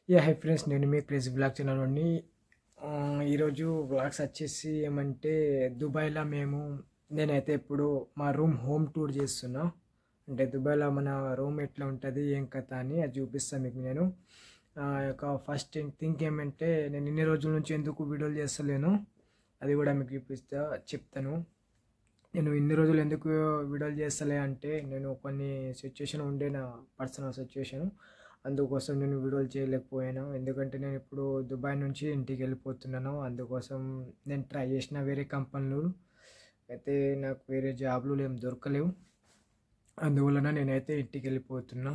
Hi friends, నేను మీ crazy blog channel నుండి ఈరోజు బ్లాగ్స్ వచ్చేసి ఏమంటే దుబాయ్లో నేనైతే ఇప్పుడు మా రూమ్ హోమ్ టూర్ చేస్తున్నా. అంటే దుబాయ్లో మన రూమ్ ఎట్లా ఉంటుంది ఏం కథ అని అది చూపిస్తాను మీకు. నేను ఫస్ట్ థింక్ ఏమంటే నేను ఇన్ని రోజుల నుంచి ఎందుకు వీడియోలు చేస్తలేను అది కూడా మీకు చెప్తాను. నేను ఇన్ని రోజులు ఎందుకు వీడియోలు చేస్తలే అంటే నేను కొన్ని సిచ్యువేషన్ ఉండే, నా పర్సనల్ సిచ్యువేషన్, అందుకోసం నేను వీడియోలు చేయలేకపోయాను. ఎందుకంటే నేను ఇప్పుడు దుబాయ్ నుంచి ఇంటికి వెళ్ళిపోతున్నాను. అందుకోసం నేను ట్రై చేసిన వేరే కంపెనీలు అయితే నాకు వేరే జాబ్లు ఏం దొరకలేవు. అందువలన నేనైతే ఇంటికి వెళ్ళిపోతున్నా.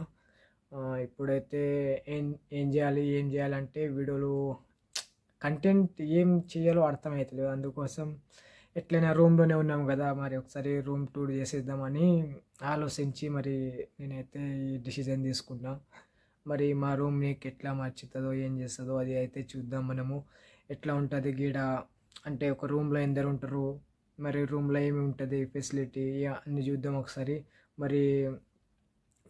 ఇప్పుడైతే ఏం చేయాలంటే వీడియోలు కంటెంట్ ఏం చేయాలో అర్థమవుతలేదు. అందుకోసం ఎట్లయినా రూమ్లోనే ఉన్నాం కదా, మరి ఒకసారి రూమ్ టూర్ చేసేద్దామని ఆలోచించి మరి నేనైతే ఈ డిసిజన్ తీసుకున్నా. మరి మా రూమ్ నీకు ఎట్లా మార్చుతుందో ఏం చేస్తుందో అది అయితే చూద్దాం. మనము ఎట్లా ఉంటుంది గీడ అంటే ఒక రూమ్లో ఎందరు ఉంటారు, మరి రూమ్లో ఏమి ఉంటుంది ఫెసిలిటీ అన్నీ చూద్దాం ఒకసారి. మరి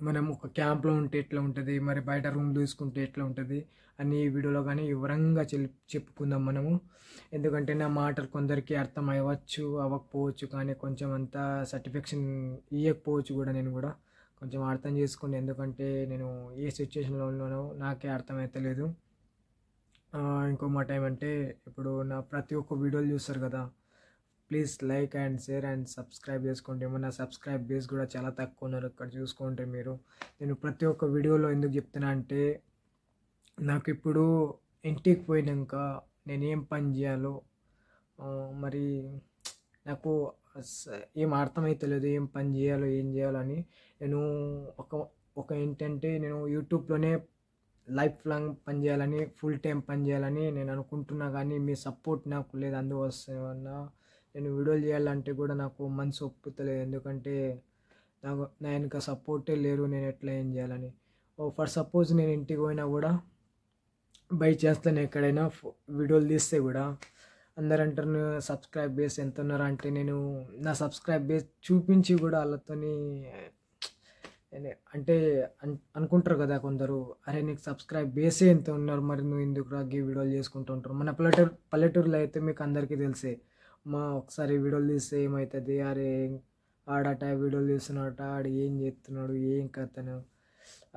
మనం ఒక క్యాంప్లో ఉంటే ఎట్లా ఉంటుంది, మరి బయట రూమ్ తీసుకుంటే ఎట్లా ఉంటుంది అని ఈ వీడియోలో కానీ వివరంగా చెప్పుకుందాం మనము. ఎందుకంటే నా మాటలు కొందరికి అర్థం అవ్వకపోవచ్చు, కానీ కొంచెం అంతా సర్టిఫికేషన్ ఇవ్వకపోవచ్చు కూడా. నేను కూడా కొంచెం అర్థం చేసుకోండి, ఎందుకంటే నేను ఏ సిచ్యువేషన్లో ఉన్నానో నాకే అర్థమవుతలేదు. ఇంకో మాట ఏమంటే ఇప్పుడు నా ప్రతి ఒక్క వీడియోలు చూస్తారు కదా, please like and share and subscribe చేసుకోండి. మన సబ్స్క్రైబ్ బేస్ కూడా చాలా తక్కువ ఉన్నారు, ఇక్కడ చూసుకుంటే మీరు. నేను ప్రతి ఒక్క వీడియోలో ఎందుకు చెప్తున్నా అంటే నాకు ఇప్పుడు ఇంటికి పోయినాక నేను ఏం పని చేయాలో మరి నాకు ఏం అర్థమవుతలేదు, ఏం పని చేయాలో ఏం చేయాలని. నేను ఒక ఏంటంటే నేను యూట్యూబ్లోనే లైఫ్ లాంగ్ పని చేయాలని, ఫుల్ టైం పని చేయాలని నేను అనుకుంటున్నా, కానీ మీ సపోర్ట్ నాకు లేదు. అందువల్ల నేను వీడియోలు చేయాలంటే కూడా నాకు మనసు ఒప్పుతలేదు, ఎందుకంటే నా వెనక సపోర్టే లేరు. నేను ఎట్లా ఏం చేయాలని ఫర్ సపోజ్ నేను ఇంటికి పోయినా కూడా బై చేస్తాను, ఎక్కడైనా వీడియోలు తీస్తే కూడా అందరు అంటారు సబ్స్క్రైబ్ బేస్ ఎంత ఉన్నారు అంటే, నేను నా సబ్స్క్రైబ్ బేస్ చూపించి కూడా వాళ్ళతోని అంటే అనుకుంటారు కదా కొందరు, అరే నీకు సబ్స్క్రైబ్ బేసే ఎంత ఉన్నారు, మరి నువ్వు ఎందుకు రాగి వీడియోలు చేసుకుంటూ ఉంటారు. మన పల్లెటూరులో అయితే మీకు అందరికీ తెలిసే, ఒకసారి వీడియోలు తీస్తే ఏమవుతుంది, అరే ఆడట వీడియోలు తీస్తున్నాడట, ఆడు ఏం చేస్తున్నాడు ఏం కథను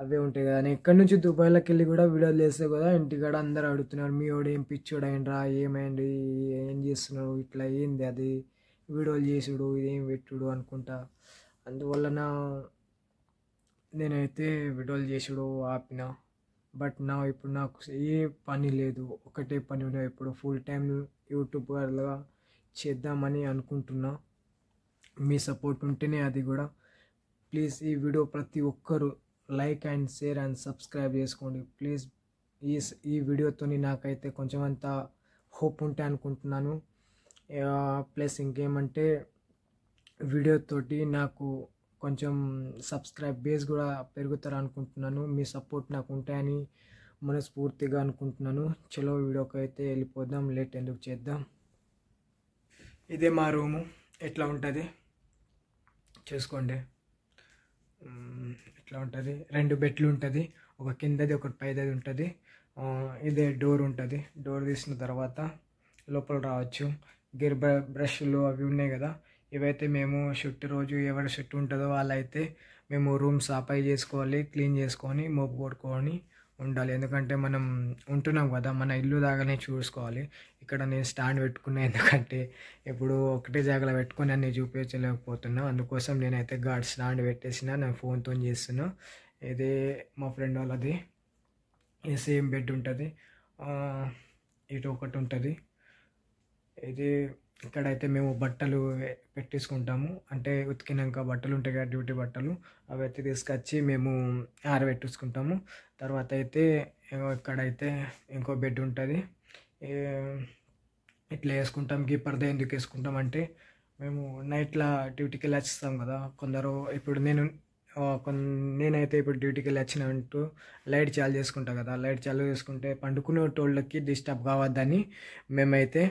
అవే ఉంటాయి కదా. నేను ఎక్కడి నుంచి దుబాయ్లోకి వెళ్ళి కూడా వీడియోలు చేస్తే కదా ఇంటికాడ అందరూ అడుగుతున్నారు, మీ వాడు ఏం పిచ్చోడు అయినరా, ఏమైంది, ఏం చేస్తున్నాడు, ఇట్లా ఏంది అది వీడియోలు చేసుడు ఏం పెట్టుడు అనుకుంటా. అందువలన నేనైతే వీడియోలు చేసుడు ఆపిన. బట్ ఇప్పుడు నాకు ఏ పని లేదు, ఒకటే పని ఉన్నా. ఇప్పుడు ఫుల్ టైం యూట్యూబర్గా చేద్దామని అనుకుంటున్నా. మీ సపోర్ట్ ఉంటేనే అది కూడా. ప్లీజ్ ఈ వీడియో ప్రతి ఒక్కరు like and share and subscribe చేసుకోండి ప్లీజ్. ఈ వీడియోతో నాకైతే కొంచెం అంత హోప్ ఉంటే అనుకుంటున్నాను. ప్లస్ ఇంకేమంటే వీడియోతోటి నాకు కొంచెం సబ్స్క్రైబ్ బేస్ కూడా పెరుగుతారు అనుకుంటున్నాను. మీ సపోర్ట్ నాకు ఉంటాయని మనస్ఫూర్తిగా అనుకుంటున్నాను. చలో వీడియోకి అయితే వెళ్ళిపోదాం, లేట్ ఎందుకు చేద్దాం. ఇదే మా రూము, ఎట్లా ఉంటుంది చూసుకోండి. ఇట్లా ఉంటుంది, 2 బెడ్లు ఉంటుంది, ఒక కిందది ఒకటి పైదది ఉంటుంది. ఇదే డోర్ ఉంటుంది. డోర్ తీసిన తర్వాత లోపల రావచ్చు. గేర్ బ్రష్లు అవి ఉన్నాయి కదా, ఇవైతే మేము షుట్టు రోజు ఎవరి షుట్టు ఉంటుందో వాళ్ళైతే మేము రూమ్ సాఫాయి చేసుకోవాలి, క్లీన్ చేసుకొని మోపు కొట్టుకొని ఉండాలి. ఎందుకంటే మనం ఉంటున్నాం కదా, మన ఇల్లు దాగానే చూసుకోవాలి. ఇక్కడ నేను స్టాండ్ పెట్టుకున్నా, ఎందుకంటే ఇప్పుడు ఒకటే జాగాలో పెట్టుకొని అన్నీ చూపించలేకపోతున్నా. అందుకోసం నేనైతే గాడ్ స్టాండ్ పెట్టేసిన, నేను ఫోన్తో చేస్తున్నా. ఇదే మా ఫ్రెండ్ వాళ్ళది, ఈ సేమ్ బెడ్ ఉంటుంది, ఇటు ఒకటి ఉంటుంది. ఇది ఇక్కడైతే మేము బట్టలు పెట్టేసుకుంటాము, అంటే ఉతికినాక బట్టలు ఉంటాయి కదా డ్యూటీ బట్టలు, అవి అయితే తీసుకొచ్చి మేము ఆరబెట్టేసుకుంటాము. తర్వాత అయితే ఇక్కడైతే ఇంకో బెడ్ ఉంటుంది, ఇట్లా వేసుకుంటాం. ఈ పరదా ఎందుకు వేసుకుంటాం అంటే మేము నైట్లో డ్యూటీకి వెళ్ళి వచ్చేస్తాం కదా కొందరు. ఇప్పుడు నేనైతే ఇప్పుడు డ్యూటీకి వెళ్ళి వచ్చినట్టు లైట్ చాలు చేసుకుంటాం కదా, లైట్ చాలు చేసుకుంటే పండుకునే వాళ్ళకి డిస్టర్బ్ కావద్దని మేమైతే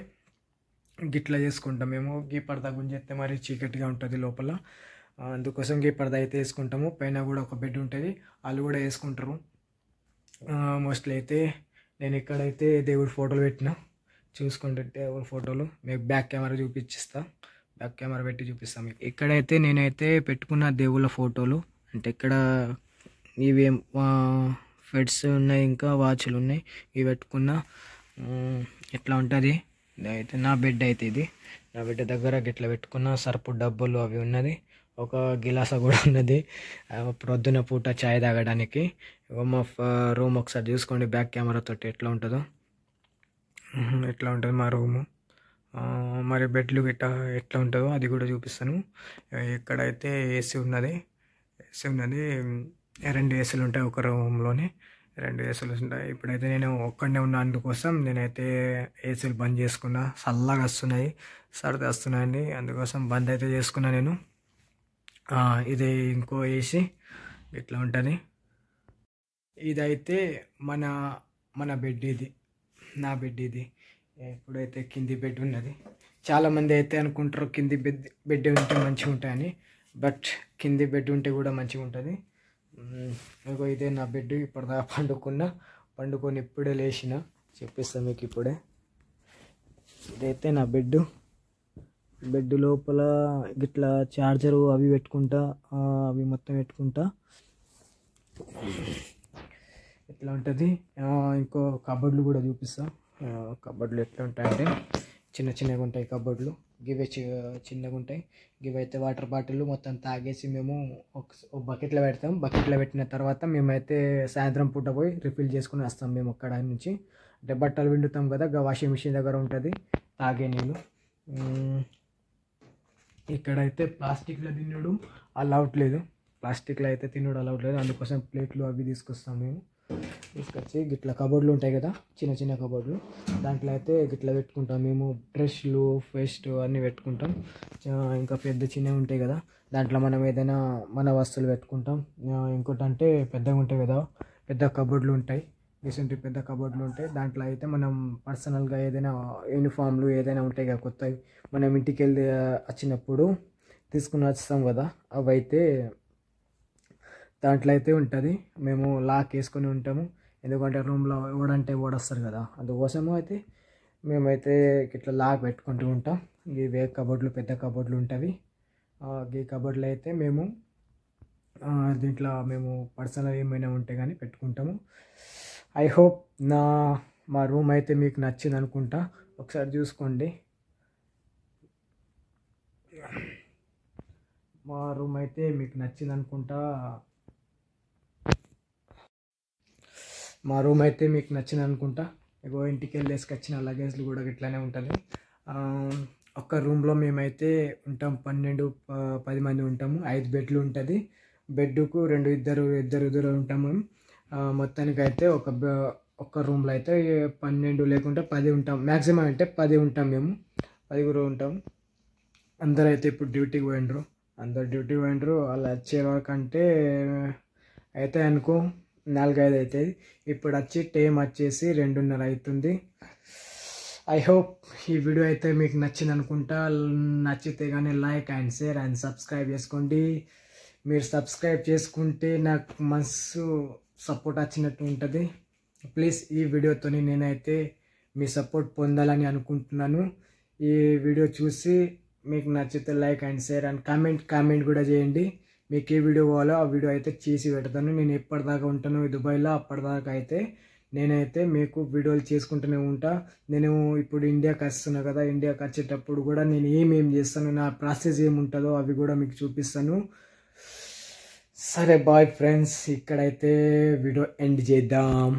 గిట్లా చేసుకుంటాం. మేము గీ పరదా గుంజేస్తే మరి చీకటిగా ఉంటుంది లోపల, అందుకోసం గీ పరదా అయితే వేసుకుంటాము. పైన కూడా ఒక బెడ్ ఉంటుంది, వాళ్ళు కూడా వేసుకుంటారు. మోస్ట్లీ అయితే నేను ఇక్కడైతే దేవుడి ఫోటోలు పెట్టిన, చూసుకుంటే దేవుడి ఫోటోలు మీకు బ్యాక్ కెమెరా చూపించిస్తా, బ్యాక్ కెమెరా పెట్టి చూపిస్తాను మీకు. ఇక్కడైతే నేనైతే పెట్టుకున్న దేవుళ్ళ ఫోటోలు, అంటే ఇక్కడ ఇవి ఫెడ్స్ ఉన్నాయి, ఇంకా వాచ్లు ఉన్నాయి, ఇవి పెట్టుకున్న. ఇట్లా ఉంటుంది. అయితే నా బెడ్ అయితే ఇది, నా బెడ్ దగ్గర గిట్లా పెట్టుకున్న సర్పు డబ్బులు అవి ఉన్నది, ఒక గిలాస కూడా ఉన్నది ప్రొద్దున పూట చాయ్ తాగడానికి. మా రూమ్ ఒకసారి చూసుకోండి బ్యాక్ కెమెరా తోటి ఎట్లా ఉంటుందో. ఎట్లా ఉంటుంది మా రూము. మరి బెడ్లు గిట్ట ఎట్లా ఉంటుందో అది కూడా చూపిస్తాను. ఇక్కడైతే ఏసీ ఉన్నది, రెండు ఏసీలు ఉంటాయి ఒక రూమ్లోనే, రెండు ఏసీలు ఉంటాయి. ఇప్పుడైతే నేను ఒక్కడనే ఉన్న అందుకోసం నేనైతే ఏసీలు బంద్ చేసుకున్నా, చల్లగా వస్తున్నాయి, సరదా వస్తున్నాయండి, అందుకోసం బంద్ అయితే చేసుకున్నా నేను. ఇది ఇంకో ఏసీ ఇట్లా ఉంటుంది. ఇదైతే మన బెడ్, ఇది నా బెడ్ ఇది. ఇప్పుడైతే కింది బెడ్ ఉన్నది. చాలామంది అయితే అనుకుంటారు కింది బెడ్ ఉంటే మంచిగా ఉంటాయని, బట్ కింది బెడ్ ఉంటే కూడా మంచిగా ఉంటుంది. ఇదే నా బెడ్. ఇప్పటిదాకా పండుకొని ఇప్పుడే లేచిన, చెప్పిస్తాను మీకు ఇప్పుడే. ఇదైతే నా బెడ్ లోపల గిట్లా చార్జరు అవి పెట్టుకుంటా, అవి మొత్తం పెట్టుకుంటా. ఎట్లా ఉంటుంది. ఇంకో కబోర్డ్లు కూడా చూపిస్తా. కబోర్డ్లు ఎట్లా ఉంటాయంటే చిన్నగా ఉంటాయి కబోర్డ్లు, గివే చిన్నగా ఉంటాయి. గివైతే వాటర్ బాటిల్ మొత్తం తాగేసి మేము ఒక బకెట్లో పెడతాం. బకెట్లో పెట్టిన తర్వాత మేమైతే సాయంత్రం పూట పోయి రిఫిల్ చేసుకుని వస్తాం మేము అక్కడ నుంచి. అంటే బట్టలు పిండుతాం కదా, వాషింగ్ మిషన్ దగ్గర ఉంటుంది తాగే నీళ్ళు. ఇక్కడైతే ప్లాస్టిక్లో తినడం అలౌట్ లేదు, అందుకోసం ప్లేట్లు అవి తీసుకొస్తాం మేము. తీసుకొచ్చి గిట్లా కబోర్డ్లు ఉంటాయి కదా, చిన్న కబోర్డ్లు, దాంట్లో అయితే గిట్లా పెట్టుకుంటాం మేము. బ్రష్లు, పేస్ట్ అన్నీ పెట్టుకుంటాం. ఇంకా చిన్నవి ఉంటాయి కదా, దాంట్లో మనం ఏదైనా మన వస్తువులు పెట్టుకుంటాం. ఇంకోటి అంటే పెద్దగా ఉంటాయి కదా, పెద్ద కబోర్డ్లు ఉంటాయి, రీసెంట్గా పెద్ద కబోర్డ్లు ఉంటాయి. దాంట్లో అయితే మనం పర్సనల్గా ఏదైనా యూనిఫామ్లు ఏదైనా ఉంటాయి కదా కొత్తవి, మనం ఇంటికి వెళ్ళి వచ్చినప్పుడు తీసుకుని వస్తాం కదా, అవి అయితే దాంట్లో అయితే ఉంటుంది. మేము లాక్ వేసుకొని ఉంటాము, ఎందుకంటే రూమ్లో ఓడొస్తారు కదా, అందుకోసము అయితే మేమైతే ఇట్లా లాక్ పెట్టుకుంటూ ఉంటాం. ఇవే కబోర్డ్లు, పెద్ద కబోర్డ్లు ఉంటాయి. ఈ కబోర్డ్లు అయితే మేము దీంట్లో మేము పర్సనల్ ఏమైనా ఉంటే కానీ పెట్టుకుంటాము. ఐ హోప్ మా రూమ్ అయితే మీకు నచ్చింది అనుకుంటా. ఒకసారి చూసుకోండి, మా రూమ్ అయితే మీకు నచ్చింది అనుకుంటా. ఇగో ఇంటికి వెళ్ళి వేసుకొచ్చిన లగేజ్లు కూడా ఇట్లానే ఉంటుంది. ఒక్క రూమ్లో మేమైతే ఉంటాం, 12-10 మంది ఉంటాము. 5 బెడ్లు ఉంటుంది. బెడ్కు ఇద్దరు ఉంటాము. మొత్తానికి అయితే ఒక్క రూమ్లో అయితే 12 లేకుంటే 10 ఉంటాం, మ్యాక్సిమం అంటే 10 ఉంటాం మేము, 10 ఉంటాం. అందరూ అయితే ఇప్పుడు డ్యూటీకి పోయినరు, వాళ్ళు వచ్చే వరకు అంటే అయితే అనుకో 4-5 అవుతుంది. ఇప్పుడు టైం వచ్చేసి 2:30 అవుతుంది. ఐ హోప్ ఈ వీడియో అయితే మీకు నచ్చింది అనుకుంటా. నచ్చితే కానీ like and share and subscribe చేసుకోండి. మీరు సబ్స్క్రైబ్ చేసుకుంటే నాకు మనసు సపోర్ట్ వచ్చినట్టు ఉంటుంది. ప్లీజ్ ఈ వీడియోతో నేనైతే మీ సపోర్ట్ పొందాలని అనుకుంటున్నాను. ఈ వీడియో చూసి మీకు నచ్చితే like and share and comment కూడా చేయండి. మీకు ఏ వీడియో కావాలో ఆ వీడియో అయితే చేసి పెడతాను. నేను ఎప్పటిదాకా ఉంటాను దుబాయ్లో, అప్పటిదాకా అయితే నేనైతే మీకు వీడియోలు చేసుకుంటూనే ఉంటా. నేను ఇప్పుడు ఇండియాకి వస్తున్నా కదా, ఇండియాకి వచ్చేటప్పుడు కూడా నేను ఏమేం చేస్తాను, నా ప్రాసెస్ ఏముంటుందో అవి కూడా మీకు చూపిస్తాను. సరే బాయ్ ఫ్రెండ్స్, ఇక్కడైతే వీడియో ఎండ్ చేద్దాం.